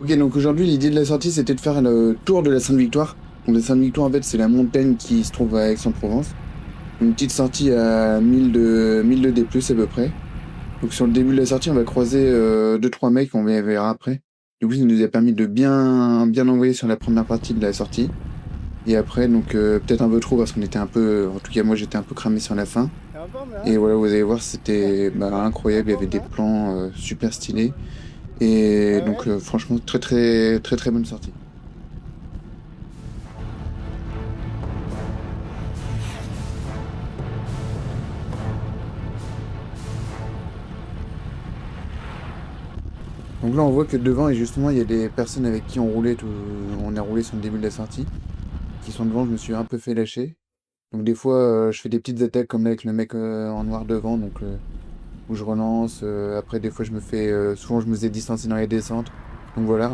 Ok, donc aujourd'hui, l'idée de la sortie, c'était de faire le tour de la Sainte-Victoire. Donc la Sainte-Victoire, en fait, c'est la montagne qui se trouve à Aix-en-Provence. Une petite sortie à 1000 de D+, à peu près. Donc sur le début de la sortie, on va croiser deux trois mecs, on verra après. Du coup, ça nous a permis de bien envoyer sur la première partie de la sortie. Et après, donc peut-être un peu trop, parce qu'on était un peu... En tout cas, moi, j'étais un peu cramé sur la fin. Et voilà, vous allez voir, c'était incroyable. Il y avait des plans super stylés. Et donc, franchement, très bonne sortie. Donc là, on voit que devant, et justement, il y a des personnes avec qui on a roulé sur le début de la sortie, qui sont devant. Je me suis un peu fait lâcher. Donc des fois, je fais des petites attaques comme là avec le mec en noir devant, donc où je relance. Après, des fois, souvent, je me faisais distancer dans les descentes. Donc voilà,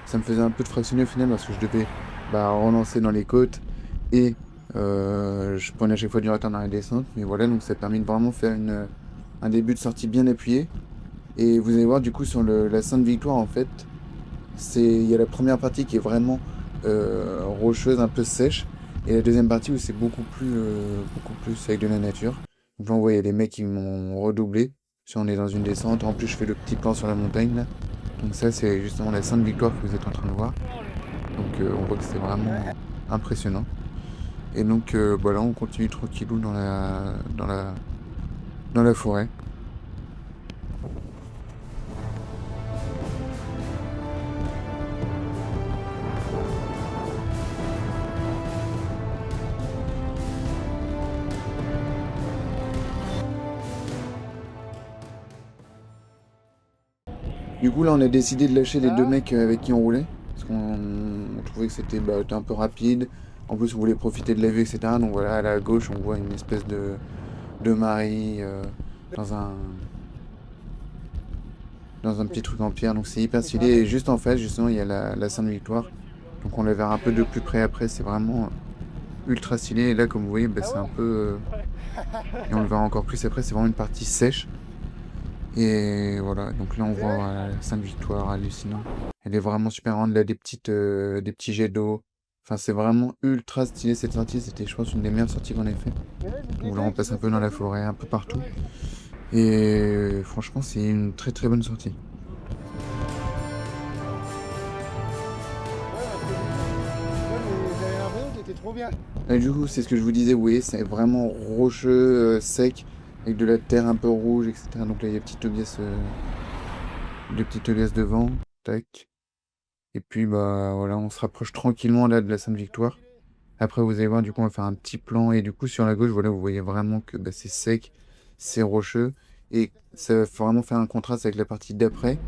ça me faisait un peu de fractionner au final parce que je devais relancer dans les côtes et je prenais à chaque fois du retard dans les descentes. Mais voilà, donc ça a permis de vraiment faire un début de sortie bien appuyé. Et vous allez voir, du coup, sur la Sainte-Victoire, en fait, il y a la première partie qui est vraiment rocheuse, un peu sèche, et la deuxième partie où c'est beaucoup plus avec de la nature. Donc là, on voit, il y a les mecs qui m'ont redoublé. Si on est dans une descente, en plus, je fais le petit plan sur la montagne, là. Donc ça, c'est justement la Sainte-Victoire que vous êtes en train de voir. Donc on voit que c'est vraiment impressionnant. Et donc, là, on continue tranquillou dans la forêt. Du coup, là, on a décidé de lâcher les deux mecs avec qui on roulait. Parce qu'on trouvait que c'était un peu rapide. En plus, on voulait profiter de la vue, etc. Donc voilà, à la gauche, on voit une espèce de mari dans un petit truc en pierre. Donc c'est hyper stylé. Et juste en face, justement, il y a la Sainte-Victoire. Donc on la verra un peu de plus près après. C'est vraiment ultra stylé. Et là, comme vous voyez, c'est un peu... et on le verra encore plus après, c'est vraiment une partie sèche. Et voilà, donc là on voit la Sainte-Victoire hallucinant. Elle est vraiment super grande, là des petits jets d'eau. Enfin c'est vraiment ultra stylé cette sortie, c'était je pense une des meilleures sorties qu'on ait fait. Donc là on passe un peu dans la forêt, un peu partout. Et franchement c'est une très bonne sortie. Et du coup c'est ce que je vous disais, oui c'est vraiment rocheux, sec, avec de la terre un peu rouge, etc. Donc là il y a des petites Tobias devant, tac. Et puis voilà, on se rapproche tranquillement là de la Sainte-Victoire. Après vous allez voir, du coup on va faire un petit plan et du coup sur la gauche, voilà, vous voyez vraiment que c'est sec, c'est rocheux et ça va vraiment faire un contraste avec la partie d'après,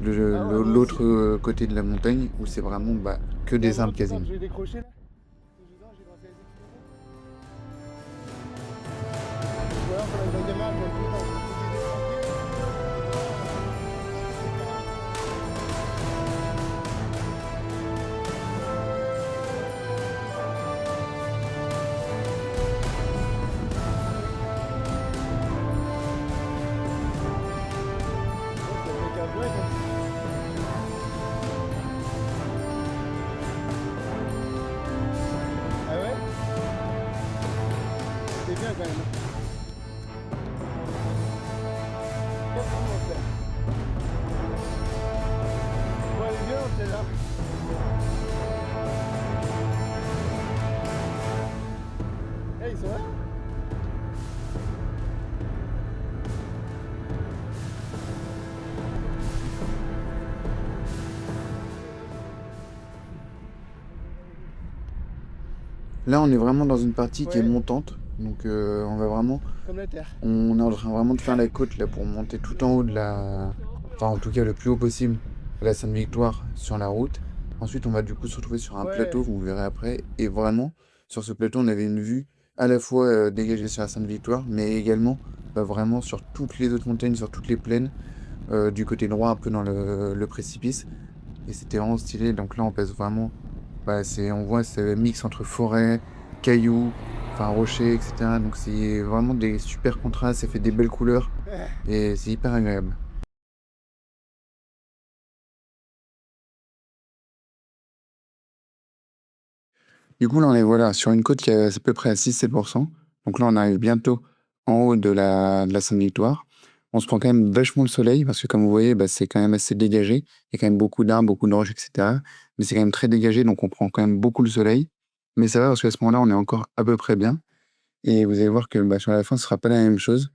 l'autre côté de la montagne où c'est vraiment que des arbres quasiment. Ah ouais? C'était bien quand même. Bon, elle est bien celle-là. Eh, ils sont là? Là on est vraiment dans une partie qui est Ouais, montante, donc on va vraiment, comme la terre. on est en train vraiment de faire la côte là pour monter tout en haut enfin en tout cas le plus haut possible, de la Sainte-Victoire sur la route. Ensuite, on va du coup se retrouver sur un Ouais. plateau, vous le verrez après. Et vraiment, sur ce plateau, on avait une vue à la fois dégagée sur la Sainte-Victoire, mais également vraiment sur toutes les autres montagnes, sur toutes les plaines, du côté droit, un peu dans le précipice. Et c'était vraiment stylé. Donc là, on passe vraiment, on voit ce mix entre forêt, cailloux, enfin rochers, etc. Donc c'est vraiment des super contrastes, ça fait des belles couleurs et c'est hyper agréable. Du coup, là, on est voilà, sur une côte qui est à peu près à 6-7. Donc là, on arrive bientôt en haut de la Sainte-Victoire. On se prend quand même vachement le soleil parce que comme vous voyez, bah, c'est quand même assez dégagé. Il y a quand même beaucoup d'arbres, beaucoup de roches, et cetera. Mais c'est quand même très dégagé, donc on prend quand même beaucoup le soleil. Mais ça va parce qu'à ce moment-là, on est encore à peu près bien. Et vous allez voir que bah, sur la fin, ce sera pas la même chose.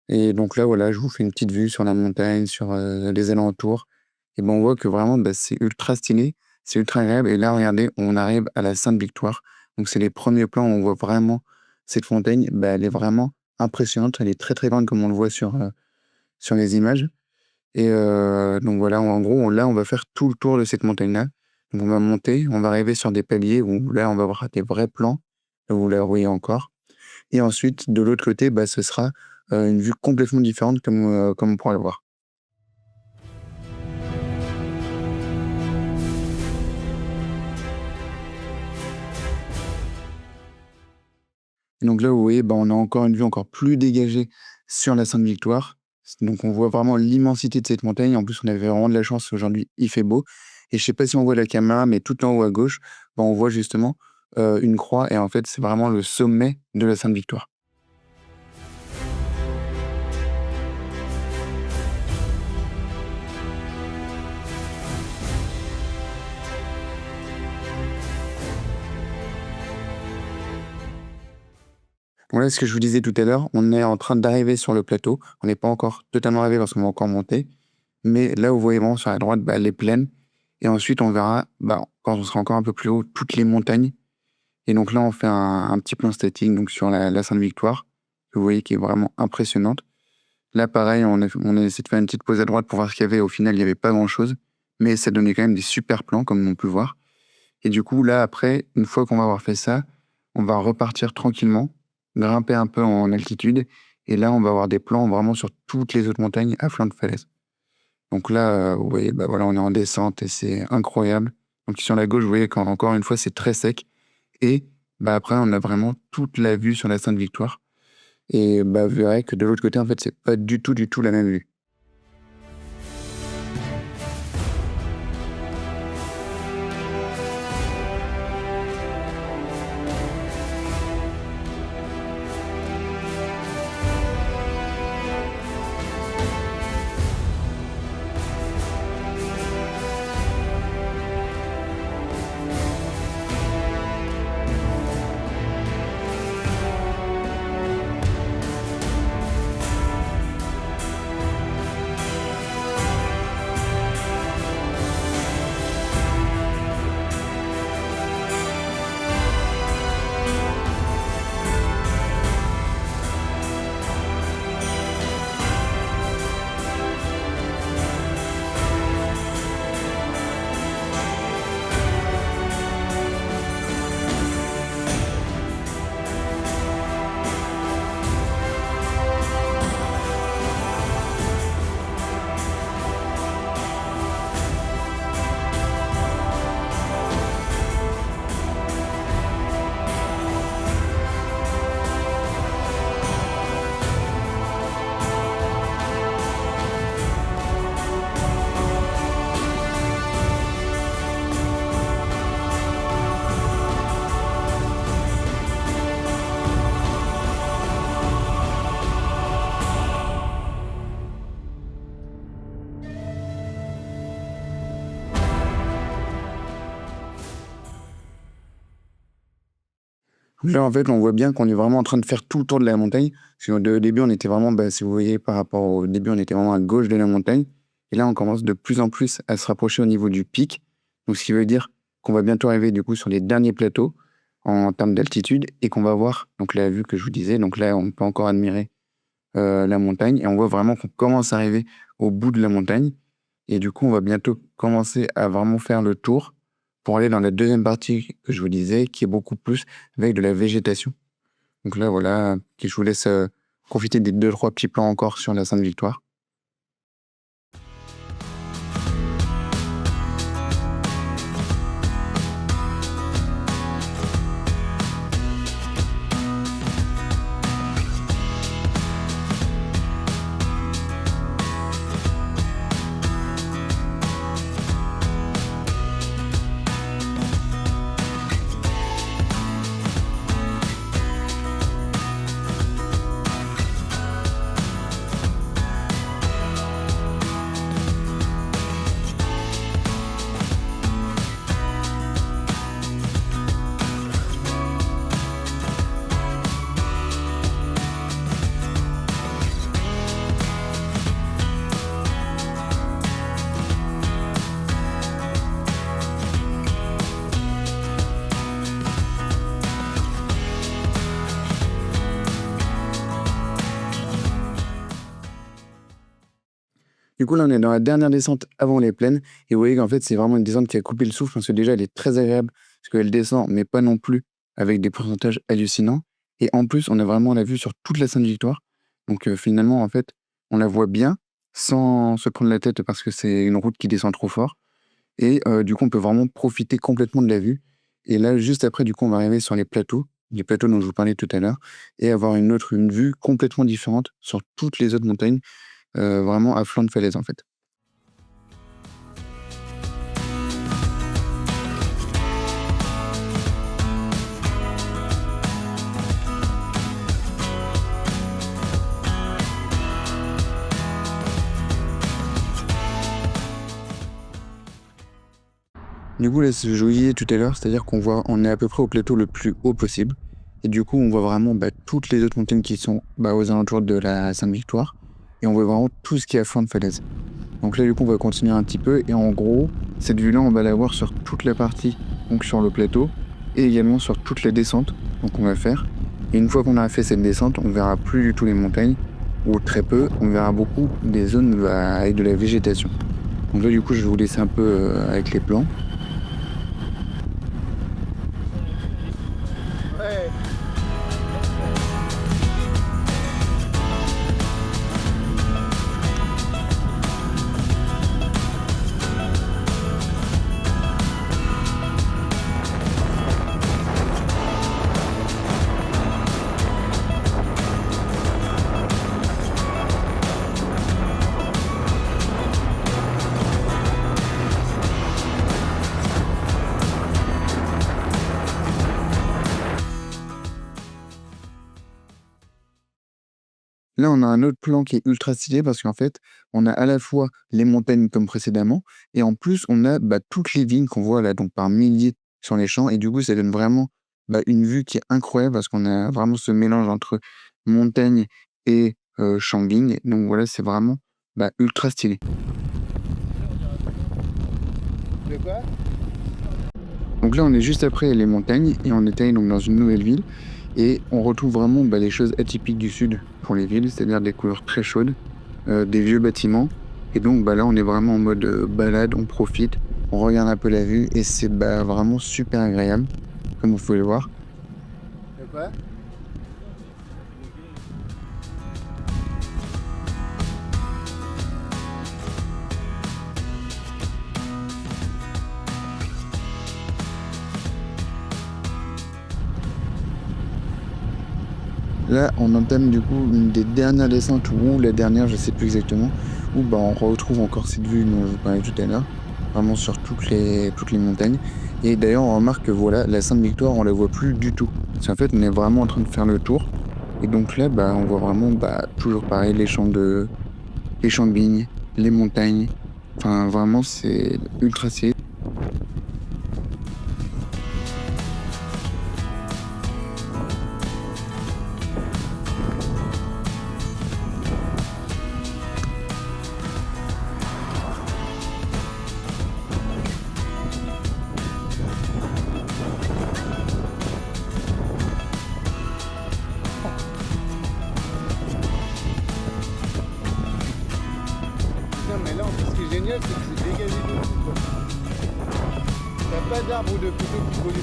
Et donc là, voilà, je vous fais une petite vue sur la montagne, sur les alentours. Et ben, on voit que vraiment, bah, c'est ultra stylé, c'est ultra agréable. Et là, regardez, on arrive à la Sainte-Victoire. Donc, c'est les premiers plans où on voit vraiment cette fontaine. Bah, elle est vraiment impressionnante. Elle est très, très grande comme on le voit sur les images. Et donc voilà, en gros, là, on va faire tout le tour de cette montagne-là. Donc, on va monter, on va arriver sur des paliers où là, on va voir des vrais plans. Là, vous la voyez encore. Et ensuite, de l'autre côté, bah, ce sera une vue complètement différente comme on pourra le voir. Et donc là, vous voyez, bah, on a encore une vue encore plus dégagée sur la Sainte-Victoire. Donc on voit vraiment l'immensité de cette montagne. En plus, on avait vraiment de la chance aujourd'hui, il fait beau. Et je sais pas si on voit la caméra, mais tout en haut à gauche, bah, on voit justement une croix. Et en fait, c'est vraiment le sommet de la Sainte-Victoire. Voilà ce que je vous disais tout à l'heure, on est en train d'arriver sur le plateau. On n'est pas encore totalement arrivé parce qu'on va encore monter. Mais là, vous voyez vraiment sur la droite, bah, les plaines. Et ensuite, on verra, bah, quand on sera encore un peu plus haut, toutes les montagnes. Et donc là, on fait un petit plan statique donc sur la Sainte-Victoire, que vous voyez qui est vraiment impressionnante. Là, pareil, on a essayé de faire une petite pause à droite pour voir ce qu'il y avait. Au final, il n'y avait pas grand-chose. Mais ça donnait quand même des super plans, comme on peut voir. Et du coup, là, après, une fois qu'on va avoir fait ça, on va repartir tranquillement, grimper un peu en altitude. Et là, on va avoir des plans vraiment sur toutes les autres montagnes à flanc de falaise. Donc là, vous voyez, bah voilà, on est en descente et c'est incroyable. Donc sur la gauche, vous voyez qu'encore une fois, c'est très sec. Et bah après, on a vraiment toute la vue sur la Sainte-Victoire. Et bah, vous verrez que de l'autre côté, en fait, c'est pas du tout la même vue. Là, en fait, on voit bien qu'on est vraiment en train de faire tout le tour de la montagne. Parce qu'au début, on était vraiment, bah, si vous voyez, par rapport au début, on était vraiment à gauche de la montagne. Et là, on commence de plus en plus à se rapprocher au niveau du pic. Donc, ce qui veut dire qu'on va bientôt arriver, du coup, sur les derniers plateaux en termes d'altitude et qu'on va voir, donc, la vue que je vous disais. Donc là, on peut encore admirer la montagne. Et on voit vraiment qu'on commence à arriver au bout de la montagne. Et du coup, on va bientôt commencer à vraiment faire le tour pour aller dans la deuxième partie que je vous disais, qui est beaucoup plus avec de la végétation. Donc là, voilà, je vous laisse profiter des 2-3 petits plans encore sur la Sainte-Victoire. Du coup, là, on est dans la dernière descente avant les plaines. Et vous voyez qu'en fait, c'est vraiment une descente qui a coupé le souffle parce que déjà, elle est très agréable parce qu'elle descend, mais pas non plus avec des pourcentages hallucinants. Et en plus, on a vraiment la vue sur toute la Sainte-Victoire. Donc finalement, en fait, on la voit bien sans se prendre la tête parce que c'est une route qui descend trop fort. Et du coup, on peut vraiment profiter complètement de la vue. Et là, juste après, du coup, on va arriver sur les plateaux dont je vous parlais tout à l'heure, et avoir une vue complètement différente sur toutes les autres montagnes, vraiment à flanc de falaise en fait. Du coup, là, ce que je vous disais tout à l'heure, c'est-à-dire on est à peu près au plateau le plus haut possible. Et du coup, on voit vraiment toutes les autres montagnes qui sont aux alentours de la Sainte-Victoire. Et on voit vraiment tout ce qui est à flanc de falaise. Donc là, du coup, on va continuer un petit peu. Et en gros, cette vue-là, on va la voir sur toute la partie, donc sur le plateau, et également sur toute la descente donc on va faire. Et une fois qu'on aura fait cette descente, on verra plus du tout les montagnes, ou très peu. On verra beaucoup des zones avec de la végétation. Donc là, du coup, je vais vous laisser un peu avec les plans. Ouais. Là, on a un autre plan qui est ultra stylé parce qu'en fait, on a à la fois les montagnes comme précédemment et en plus, on a toutes les vignes qu'on voit là, donc par milliers sur les champs. Et du coup, ça donne vraiment une vue qui est incroyable parce qu'on a vraiment ce mélange entre montagne et champs de vignes. Donc voilà, c'est vraiment ultra stylé. De quoi? Donc là, on est juste après les montagnes et on est allé donc dans une nouvelle ville. Et on retrouve vraiment les choses atypiques du sud pour les villes, c'est-à-dire des couleurs très chaudes, des vieux bâtiments. Et donc là, on est vraiment en mode balade, on profite, on regarde un peu la vue et c'est vraiment super agréable, comme vous pouvez le voir. De quoi? Là, on entame du coup une des dernières descentes, ou la dernière, je sais plus exactement, où on retrouve encore cette vue dont je vous parlais tout à l'heure, vraiment sur toutes les montagnes. Et d'ailleurs, on remarque que voilà, la Sainte-Victoire, on la voit plus du tout. Parce qu'en fait, on est vraiment en train de faire le tour. Et donc là, on voit vraiment toujours pareil, les champs de vignes, les montagnes. Enfin, vraiment, c'est ultra stylé. Non, mais là, en fait, ce qui est génial, c'est que c'est dégagé de tout, quoi. T'as pas d'arbre ou de poteau qui pollue.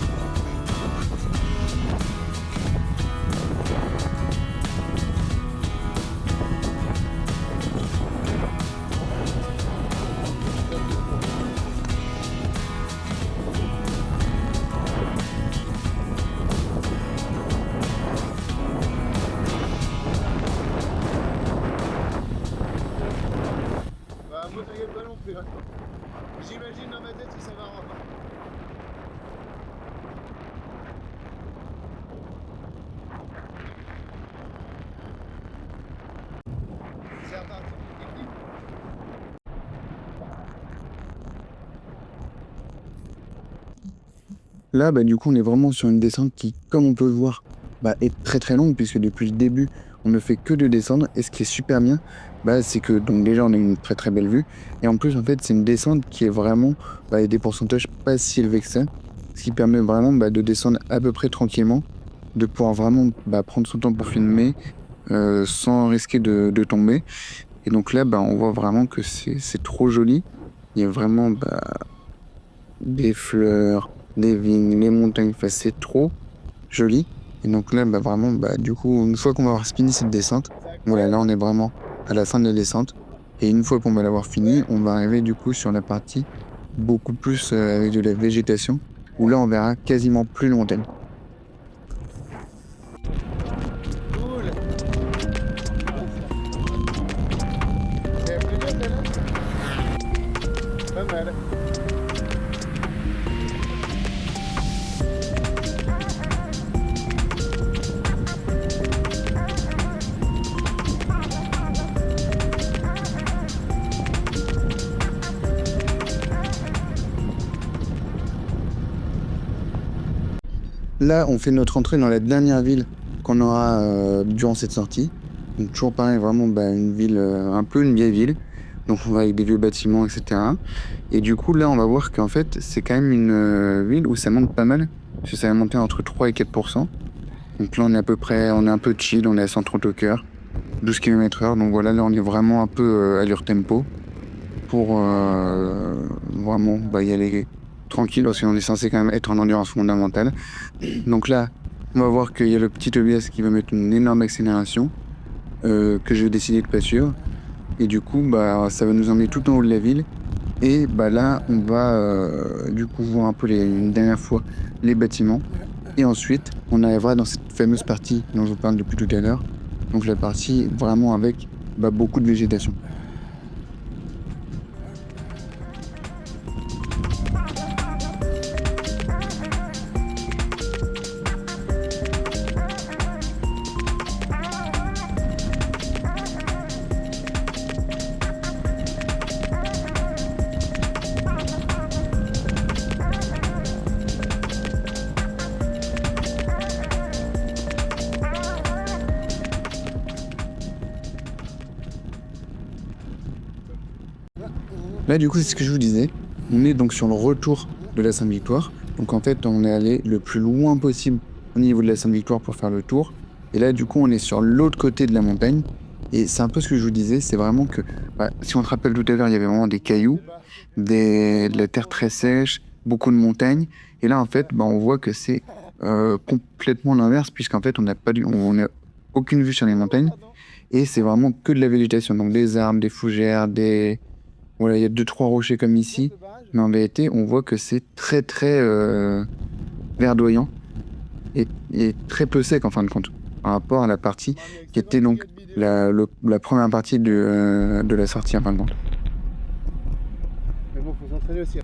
Moi, t'inquiète pas non plus, hein. J'imagine dans ma tête que ça va rendre. C'est reparti. Là, du coup, on est vraiment sur une descente qui, comme on peut le voir, est très très longue, puisque depuis le début, on ne fait que de descendre. Et ce qui est super bien, c'est que donc déjà, on a une très très belle vue. Et en plus, en fait, c'est une descente qui est vraiment avec des pourcentages pas si élevés que ça. Ce qui permet vraiment de descendre à peu près tranquillement, de pouvoir vraiment prendre son temps pour filmer sans risquer de tomber. Et donc là, on voit vraiment que c'est trop joli. Il y a vraiment des fleurs, des vignes, les montagnes, enfin, c'est trop joli. Et donc là, vraiment, du coup, une fois qu'on va avoir fini cette descente, voilà, là, on est vraiment à la fin de la descente. Et une fois qu'on va l'avoir fini, on va arriver du coup sur la partie beaucoup plus avec de la végétation, où là, on verra quasiment plus de montagnes. Cool. C'est plus dur celle-là? Pas mal. Là, on fait notre entrée dans la dernière ville qu'on aura durant cette sortie. Donc toujours pareil, vraiment une ville, un peu une vieille ville. Donc on va avec des vieux bâtiments, etc. Et du coup, là, on va voir qu'en fait, c'est quand même une ville où ça monte pas mal. Parce que ça va monter entre 3 et 4%. Donc là, on est à peu près, on est un peu chill, on est à 130 au cœur, 12 km/h. Donc voilà, là, on est vraiment un peu allure tempo pour vraiment y aller tranquille, parce qu'on est censé quand même être en endurance fondamentale. Donc là, on va voir qu'il y a le petit Tobias qui va mettre une énorme accélération que je vais décider de pas suivre. Et du coup, ça va nous emmener tout en haut de la ville. Et là, on va du coup voir un peu une dernière fois les bâtiments. Et ensuite, on arrivera dans cette fameuse partie dont je vous parle depuis tout à l'heure. Donc la partie vraiment avec beaucoup de végétation. Là, du coup, c'est ce que je vous disais. On est donc sur le retour de la Sainte-Victoire. Donc, en fait, on est allé le plus loin possible au niveau de la Sainte-Victoire pour faire le tour. Et là, du coup, on est sur l'autre côté de la montagne. Et c'est un peu ce que je vous disais. C'est vraiment que, si on te rappelle tout à l'heure, il y avait vraiment des cailloux, de la terre très sèche, beaucoup de montagnes. Et là, en fait, on voit que c'est complètement l'inverse, puisqu'en fait, on n'a aucune vue sur les montagnes. Et c'est vraiment que de la végétation. Donc, des arbres, des fougères, voilà, il y a 2-3 rochers comme ici, mais en vérité, on voit que c'est très très verdoyant et très peu sec en fin de compte, par rapport à la partie qui était donc la première partie de la sortie en fin de compte. Mais bon, faut s'entraîner aussi.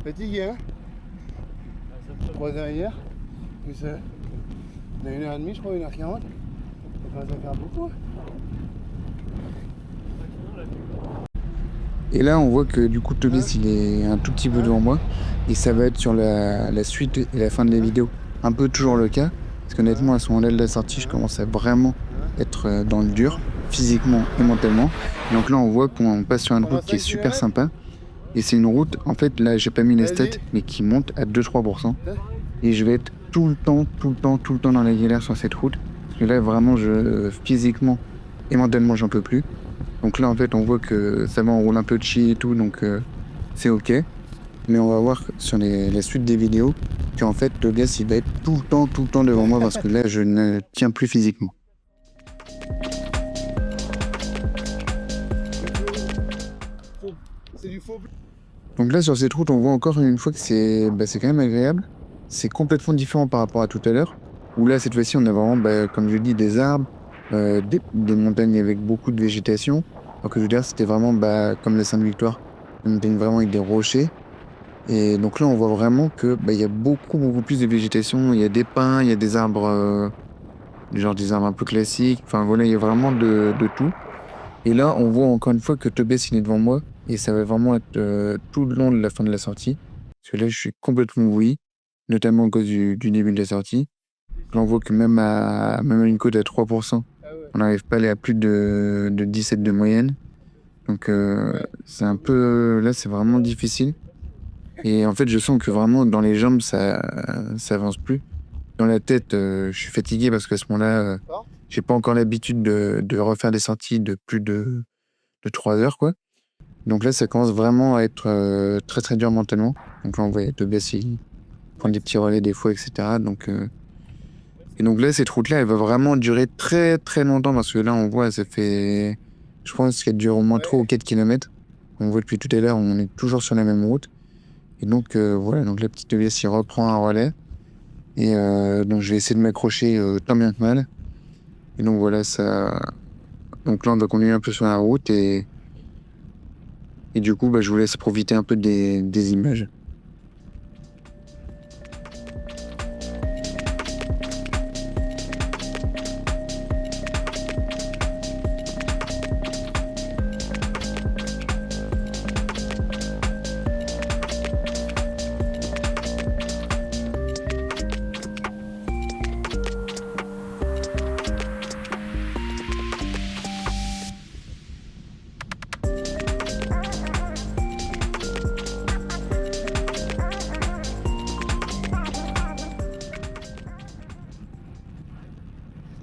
Fatigué, hein? 3h hier, plus on a 1h30, je crois, 1h40. Ça va faire beaucoup. Et là, on voit que du coup, Tobias, il est un tout petit peu devant moi. Et ça va être sur la suite et la fin de la vidéo. Un peu toujours le cas. Parce qu'honnêtement, à ce moment-là de la sortie, je commence à vraiment être dans le dur, physiquement et mentalement. Donc là, on voit qu'on passe sur une route qui est super sympa. Et c'est une route, en fait, là, j'ai pas mis les stats, mais qui monte à 2-3%. Et je vais être tout le temps dans la galère sur cette route. Parce que là, vraiment, physiquement et mentalement, j'en peux plus. Donc là, en fait, on voit que ça va, on roule un peu de chill et tout, donc c'est ok. Mais on va voir sur la suite des vidéos qu'en fait, Tobias, il va être tout le temps devant moi parce que là, je ne tiens plus physiquement. C'est du faux. Donc là, sur cette route, on voit encore une fois que c'est quand même agréable. C'est complètement différent par rapport à tout à l'heure. Où là, cette fois-ci, on a vraiment, comme je dis, des arbres, des montagnes avec beaucoup de végétation. Donc, je veux dire, c'était vraiment comme la Sainte-Victoire, une montagne vraiment avec des rochers. Et donc là, on voit vraiment que il y a beaucoup plus de végétation. Il y a des pins, il y a des arbres, genre des arbres un peu classiques. Enfin voilà, il y a vraiment de tout. Et là, on voit encore une fois que Tobias, il est devant moi. Et ça va vraiment être tout le long de la fin de la sortie. Parce que là, je suis complètement bouilli, notamment à cause du début de la sortie. Là, on voit que même à une côte à 3%, on n'arrive pas à aller à plus de 17 de moyenne. Donc c'est un peu... Là, c'est vraiment difficile. Et en fait, je sens que vraiment, dans les jambes, ça avance plus. Dans la tête, je suis fatigué parce qu'à ce moment-là, j'ai pas encore l'habitude de refaire des sorties de plus de 3 heures, quoi. Donc là, ça commence vraiment à être très très dur mentalement. Donc là, on voit Tobias, il prend des petits relais des fois, etc. Et donc là, cette route-là, elle va vraiment durer très très longtemps parce que là, on voit, ça fait, je pense qu'elle dure au moins 3 ou 4 kilomètres. On voit depuis tout à l'heure, on est toujours sur la même route. Et donc voilà, donc la petite Tobias, il reprend un relais. Et donc je vais essayer de m'accrocher tant bien que mal. Et donc voilà, ça. Donc là, on va continuer un peu sur la route et du coup, bah, je vous laisse profiter un peu des images.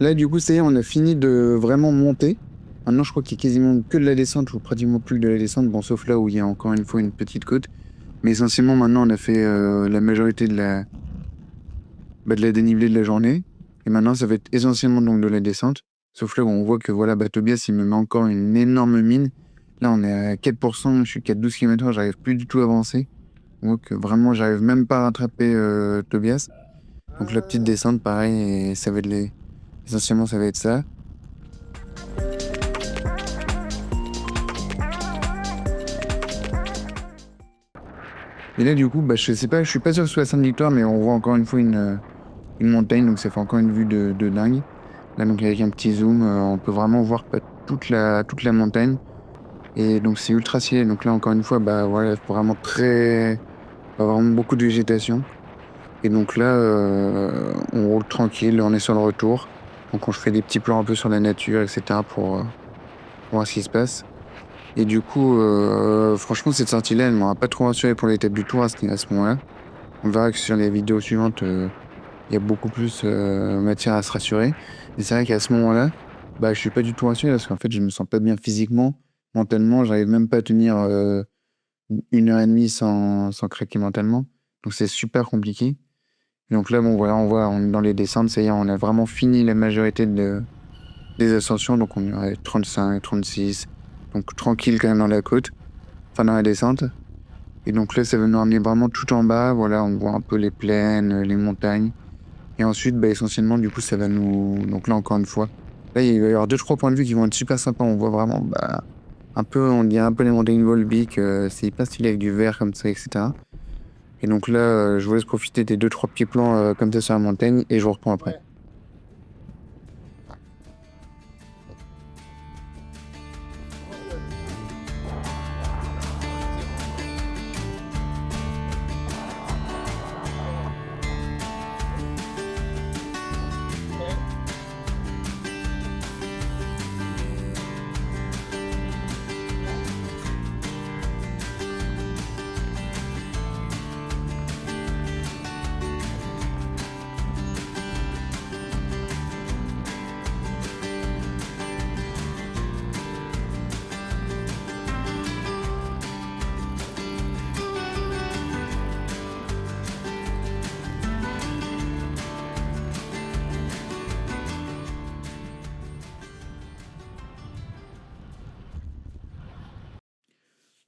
Là, du coup, ça y est, on a fini de vraiment monter. Maintenant, je crois qu'il y a quasiment que de la descente ou pratiquement plus que de la descente. Bon, sauf là où il y a encore une fois une petite côte. Mais essentiellement, maintenant, on a fait la majorité de la dénivelée de la journée. Et maintenant, ça va être essentiellement donc de la descente. Sauf là où on voit que voilà, bah, Tobias, il me met encore une énorme mine. Là, on est à 4%, je suis qu'à 12 km/h, j'arrive plus du tout à avancer. On voit que vraiment, j'arrive même pas à rattraper Tobias. Donc la petite descente, pareil, et ça va être essentiellement, ça va être ça. Et là, du coup, bah, je sais pas, je suis pas sûr que ce soit Sainte-Victoire, mais on voit encore une fois une montagne, donc ça fait encore une vue de dingue. Là, donc avec un petit zoom, on peut vraiment voir toute la montagne. Et donc c'est ultra stylé. Donc là, encore une fois, bah voilà, vraiment vraiment beaucoup de végétation. Et donc là, on roule tranquille, on est sur le retour. Donc on fait des petits plans un peu sur la nature, etc. pour voir ce qui se passe. Et du coup, franchement, cette sortie-là, elle m'aura pas trop rassuré pour l'étape du tour à ce moment-là. On verra que sur les vidéos suivantes, il y a beaucoup plus matière à se rassurer. Mais c'est vrai qu'à ce moment-là, bah, je suis pas du tout rassuré parce qu'en fait, je me sens pas bien physiquement, mentalement. J'arrive même pas à tenir 1 heure et demie sans craquer mentalement. Donc c'est super compliqué. Et donc là, bon, voilà, on est dans les descentes. Ça y est, on a vraiment fini la majorité des ascensions. Donc on est à 35, 36. Donc tranquille quand même dans la côte, enfin dans la descente. Et donc là, ça va nous ramener vraiment tout en bas. Voilà, on voit un peu les plaines, les montagnes. Et ensuite, bah, essentiellement, du coup, ça va nous. Donc là, encore une fois, là, il va y avoir 2-3 points de vue qui vont être super sympas. On voit vraiment, bah, un peu, on dirait un peu les montagnes Volvic. C'est hyper stylé avec du vert comme ça, etc. Et donc là, je vous laisse profiter des 2-3 petits plans comme ça sur la montagne et je vous reprends après. Ouais.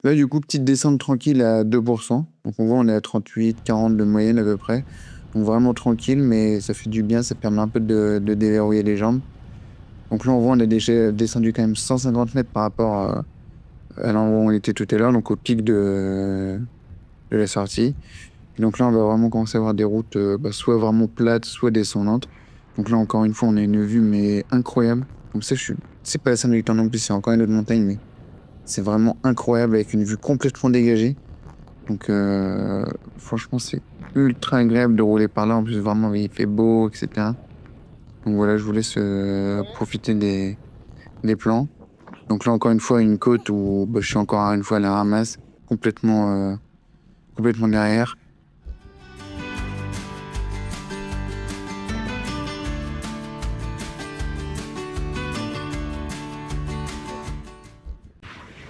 Là, du coup, petite descente tranquille à 2%. Donc on voit, on est à 38, 40 de moyenne à peu près. Donc vraiment tranquille, mais ça fait du bien, ça permet un peu de déverrouiller les jambes. Donc là, on voit, on a déjà descendu quand même 150 mètres par rapport à l'endroit où on était tout à l'heure, donc au pic de la sortie. Et donc là, on va vraiment commencer à avoir des routes bah, soit vraiment plates, soit descendantes. Donc là, encore une fois, on a une vue mais incroyable. Comme ça, c'est pas la Sainte-Victoire non plus, c'est encore une autre montagne, mais c'est vraiment incroyable avec une vue complètement dégagée. Donc franchement, c'est ultra agréable de rouler par là. En plus, vraiment, il fait beau, etc. Donc voilà, je vous laisse profiter des plans. Donc là, encore une fois, une côte où bah, je suis encore une fois à la ramasse, complètement derrière.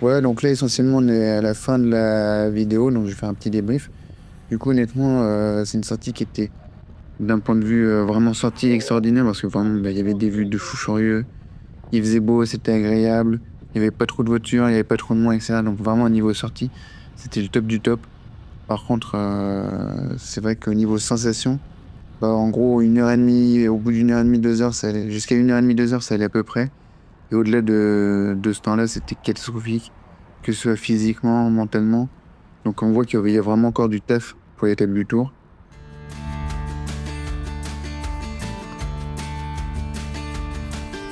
Ouais, donc là, essentiellement, on est à la fin de la vidéo, donc je vais faire un petit débrief. Du coup, honnêtement, c'est une sortie qui était, d'un point de vue vraiment sortie extraordinaire, parce que vraiment, bah, il y avait des vues de fou furieux. Il faisait beau, c'était agréable. Il n'y avait pas trop de voitures, il n'y avait pas trop de monde, etc. Donc vraiment, au niveau sortie, c'était le top du top. Par contre, c'est vrai qu'au niveau sensation, bah, en gros, 1 heure et demie, et au bout d'1 heure et demie, 2 heures, ça allait, jusqu'à 1 heure et demie, 2 heures, ça allait à peu près. Et au-delà de ce temps-là, c'était catastrophique, que ce soit physiquement, mentalement. Donc on voit qu'il y a vraiment encore du taf pour les étapes du tour.